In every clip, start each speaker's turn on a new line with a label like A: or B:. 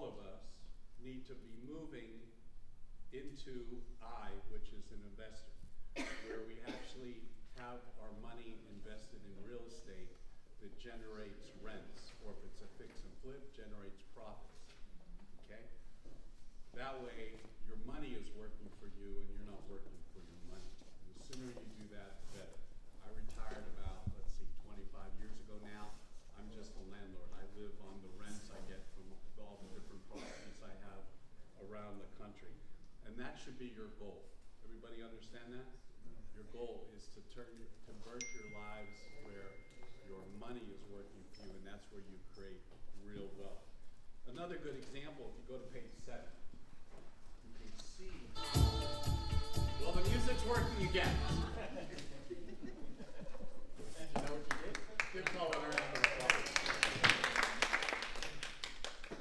A: of us need to be moving into I, which is an investor, where we actually have our money invested in real estate that generates rents, or if it's a fix and flip, generates profits, okay? That way, your money is working for you and you're not working for your money. And the sooner you do that, the better. I retired about, 25 years ago now. I'm just a landlord. I live on the rents I get from all the different properties I have around the country. And that should be your goal. Everybody understand that? Your goal is to convert your lives where your money is working for you, and that's where you create real wealth. Another good example, if you go to page 7, you can see, well, the music's working again. You know what you did? Good calling around the applause.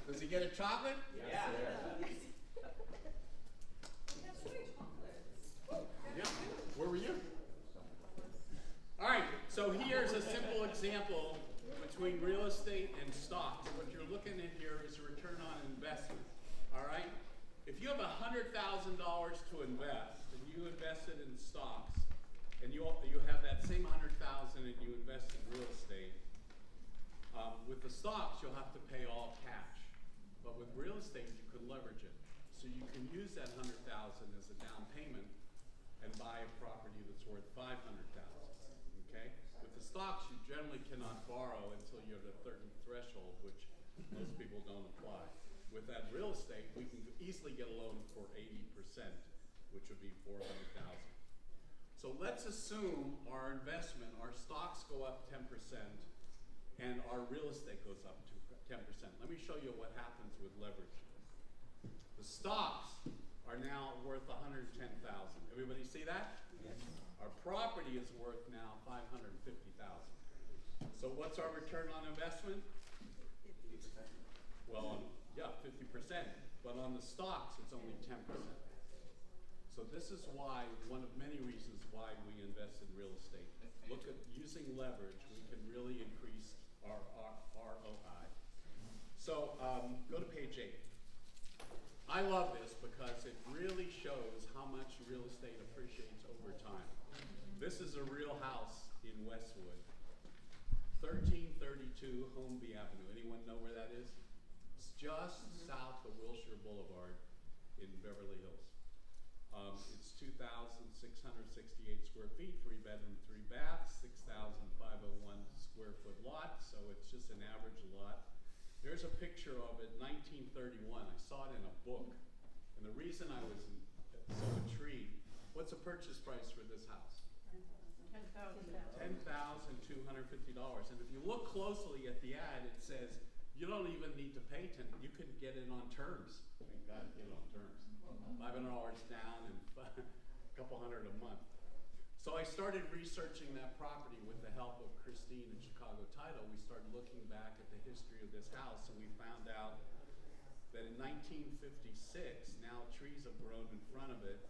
A: Does he get a chocolate?
B: Yeah.
A: Yeah. Where were you? All right, so here's a simple example between real estate and stocks. What you're looking at here is a return on investment. All right? If you have $100,000 to invest and you invested in stocks, and you have that same $100,000 and you invest in real estate, with the stocks you'll have to pay all cash. But with real estate you can leverage it. So you can use that $100,000 as a down payment and buy a property that's worth $500,000. Okay? With the stocks you generally cannot borrow until you're at a certain threshold, which most people don't apply. With that real estate, we can easily get a loan for 80%, which would be $400,000. So let's assume our investment, our stocks go up 10%, and our real estate goes up to 10%. Let me show you what happens with leverage. The stocks are now worth $110,000. Everybody see that?
B: Yes.
A: Our property is worth now $550,000. So what's our return on investment?
B: 50%.
A: Well, yeah, 50%. But on the stocks, it's only 10%. So this is why, one of many reasons why we invest in real estate. Look at using leverage, we can really increase our ROI. So go to page 8. I love this because it really shows how much real estate appreciates over time. This is a real house in Westwood, 1332 Holmby Avenue. Anyone know where that is? It's just south of Wilshire Boulevard in Beverly Hills. It's 2,668 square feet, 3 bedroom, 3 baths, 6,501 square foot lot, so it's just an average lot. There's a picture of it, 1931. I saw it in a book, and the reason I was so intrigued, what's the purchase price for this house? $10,250. And if you look closely at the ad, it says you don't even need to pay you can get it on terms. Thank God, get it on terms. $500 down and a couple hundred a month. So I started researching that property with the help of Christine in Chicago Title. We started looking back at the history of this house, and we found out that in 1956, now trees have grown in front of it,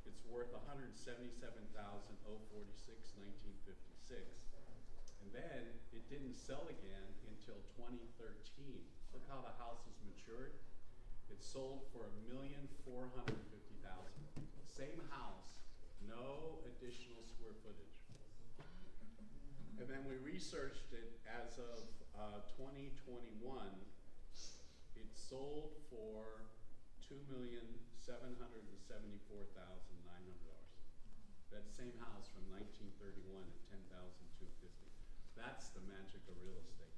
A: it's worth $177,046, 1956. And then it didn't sell again until 2013. Look how the house has matured. It sold for $1,450,000. Same house, no additional square footage. And then we researched it as of 2021. It sold for $2,774,900. That same house from 1931 at $10,250. That's the magic of real estate.